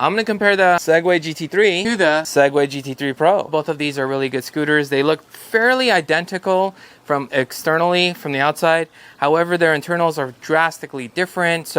I'm going to compare the Segway GT3 to the Segway GT3 Pro. Both of these are really good scooters. They look fairly identical from externally, from the outside. However, their internals are drastically different.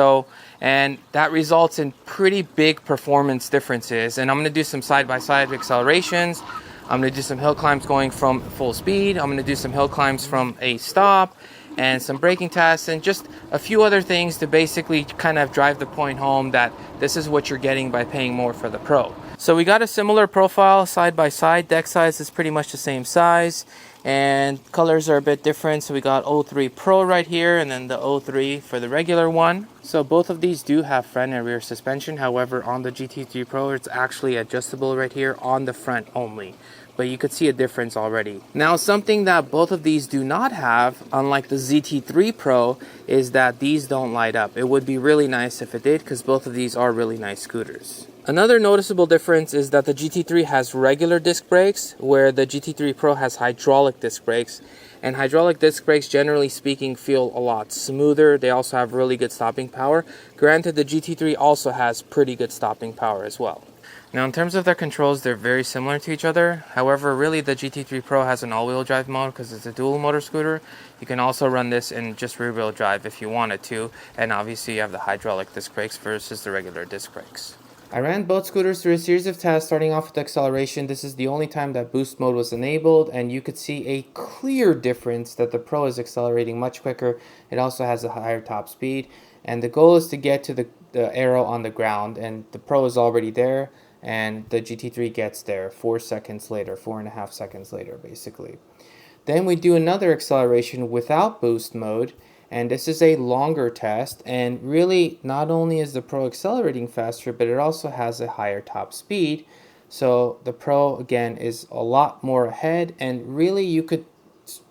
And that results in pretty big performance differences. And I'm going to do some side-by-side accelerations. I'm going to do some hill climbs going from full speed. I'm going to do some hill climbs from a stop, and some braking tests, and just a few other things to basically kind of drive the point home that this is what you're getting by paying more for the Pro. So we got a similar profile side by side. Deck size is pretty much the same size, and colors are a bit different. So we got 03 Pro right here, and then the 03 for the regular one. So both of these do have front and rear suspension. However, on the GT3 Pro, it's actually adjustable right here on the front only. But you could see a difference already. Now, something that both of these do not have, unlike the GT3 Pro, is that these don't light up. It would be really nice if it did, because both of these are really nice scooters. Another noticeable difference is that the GT3 has regular disc brakes, where the GT3 Pro has hydraulic disc brakes. And hydraulic disc brakes, generally speaking, feel a lot smoother. They also have really good stopping power. Granted, the GT3 also has pretty good stopping power as well. Now, in terms of their controls, they're very similar to each other. However, really the GT3 Pro has an all-wheel drive mode because it's a dual motor scooter. You can also run this in just rear-wheel drive if you wanted to. And obviously you have the hydraulic disc brakes versus the regular disc brakes. I ran both scooters through a series of tests, starting off with acceleration. This is the only time that boost mode was enabled, and you could see a clear difference that the Pro is accelerating much quicker. It also has a higher top speed, and the goal is to get to the arrow on the ground, and the Pro is already there, and the GT3 gets there 4 seconds later, 4.5 seconds later, basically. Then we do another acceleration without boost mode, and this is a longer test, and really not only is the Pro accelerating faster, but it also has a higher top speed. So the Pro, again, is a lot more ahead, and really you could,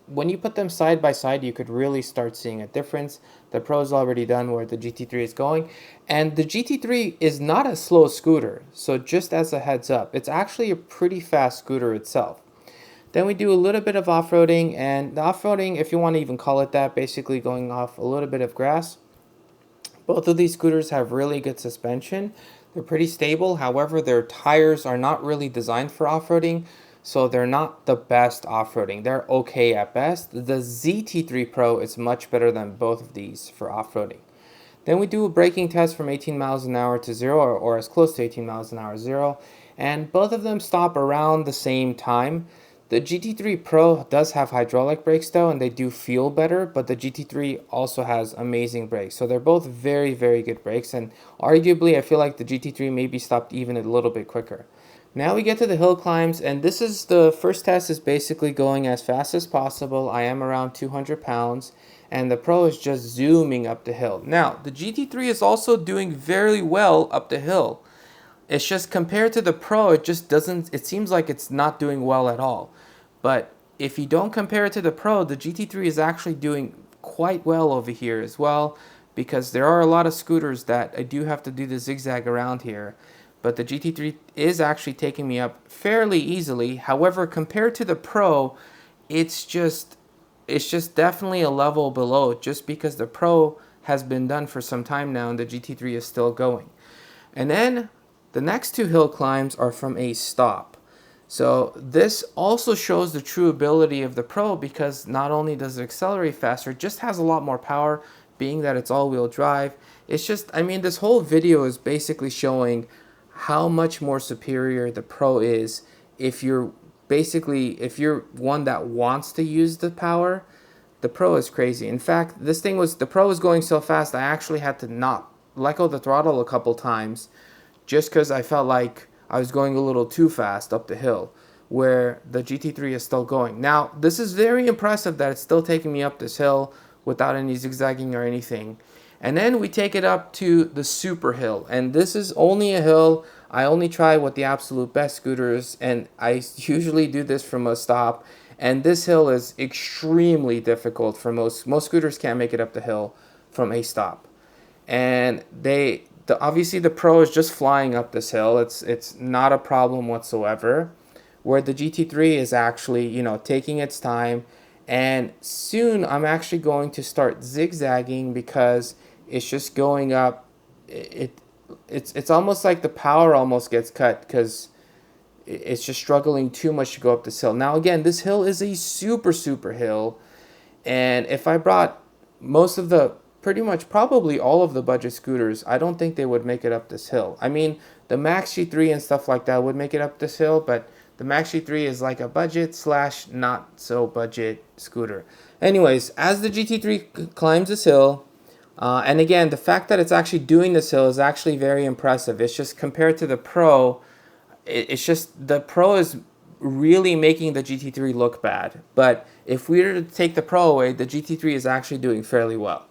when you put them side by side, you could really start seeing a difference. The Pro is already done where the GT3 is going, and the GT3 is not a slow scooter, so just as a heads up, it's actually a pretty fast scooter itself. Then we do a little bit of off-roading, and the off-roading, if you want to even call it that, basically going off a little bit of grass. Both of these scooters have really good suspension. They're pretty stable. However, their tires are not really designed for off-roading, so they're not the best off-roading. They're okay at best. The GT3 Pro is much better than both of these for off-roading. Then we do a braking test from 18 miles an hour to 0, or as close to 18 miles an hour 0, and both of them stop around the same time. The GT3 Pro does have hydraulic brakes though, and they do feel better, but the GT3 also has amazing brakes. So they're both very, very good brakes, and arguably I feel like the GT3 maybe stopped even a little bit quicker. Now we get to the hill climbs, and this is the first test is basically going as fast as possible. I am around 200 pounds, and the Pro is just zooming up the hill. Now, the GT3 is also doing very well up the hill. It's just compared to the Pro, it just doesn't, it seems like it's not doing well at all. But if you don't compare it to the Pro, the GT3 is actually doing quite well over here as well, because there are a lot of scooters that I do have to do the zigzag around here. But the GT3 is actually taking me up fairly easily. However, compared to the Pro, it's just definitely a level below, just because the Pro has been done for some time now and the GT3 is still going. And then the next two hill climbs are from a stop. So this also shows the true ability of the Pro, because not only does it accelerate faster, it just has a lot more power, being that it's all-wheel drive. It's just, I mean, this whole video is basically showing how much more superior the Pro is if you're one that wants to use the power. The Pro is crazy. In fact, the Pro was going so fast I actually had to not let go of the throttle a couple times, just because I felt like I was going a little too fast up the hill, where the GT3 is still going. Now, this is very impressive that it's still taking me up this hill without any zigzagging or anything. And then we take it up to the super hill, and this is only a hill. I only try with the absolute best scooters, and I usually do this from a stop, and this hill is extremely difficult for most scooters. Can't make it up the hill from a stop. And obviously the Pro is just flying up this hill. It's not a problem whatsoever, where the GT3 is actually, you know, taking its time. And soon I'm actually going to start zigzagging, because it's just going up. it's almost like the power almost gets cut because it's just struggling too much to go up this hill. Now again, this hill is a super hill, and if I brought most of the, pretty much probably all of the budget scooters, I don't think they would make it up this hill. I mean, the Max G3 and stuff like that would make it up this hill, but the Max G3 is like a budget slash not so budget scooter. Anyways, as the GT3 climbs this hill, and again, the fact that it's actually doing this hill is actually very impressive. It's just compared to the Pro, it's just the Pro is really making the GT3 look bad. But if we were to take the Pro away, the GT3 is actually doing fairly well.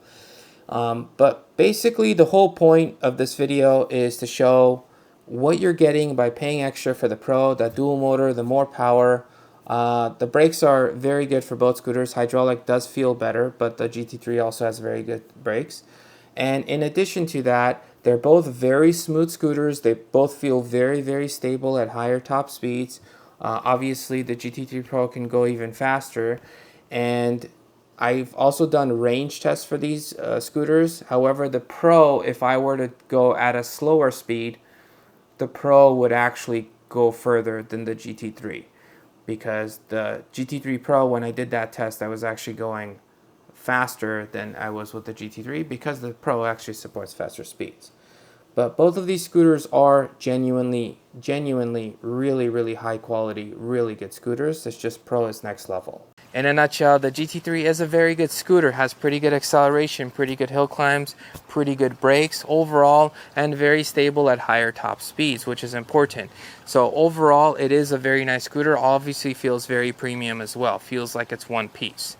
But basically, the whole point of this video is to show what you're getting by paying extra for the Pro, that dual motor, the more power. The brakes are very good for both scooters. Hydraulic does feel better, but the GT3 also has very good brakes. And in addition to that, they're both very smooth scooters. They both feel very stable at higher top speeds. Obviously, the GT3 Pro can go even faster. And I've also done range tests for these scooters. However, the Pro, if I were to go at a slower speed, the Pro would actually go further than the GT3. Because the GT3 Pro, when I did that test, I was actually going faster than I was with the GT3 because the Pro actually supports faster speeds. But both of these scooters are genuinely really high quality, really good scooters. It's just Pro is next level. In a nutshell, the GT3 is a very good scooter, has pretty good acceleration, pretty good hill climbs, pretty good brakes overall, and very stable at higher top speeds, which is important. So overall, it is a very nice scooter. Obviously feels very premium as well. Feels like it's one piece.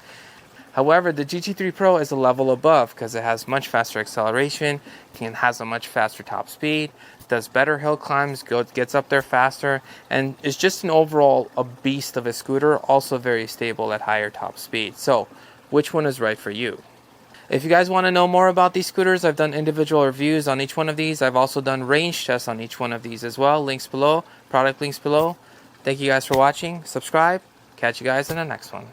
However, the GT3 Pro is a level above because it has much faster acceleration, has a much faster top speed, does better hill climbs, gets up there faster, and is just an overall a beast of a scooter, also very stable at higher top speed. So, which one is right for you? If you guys want to know more about these scooters, I've done individual reviews on each one of these. I've also done range tests on each one of these as well. Links below, product links below. Thank you guys for watching. Subscribe. Catch you guys in the next one.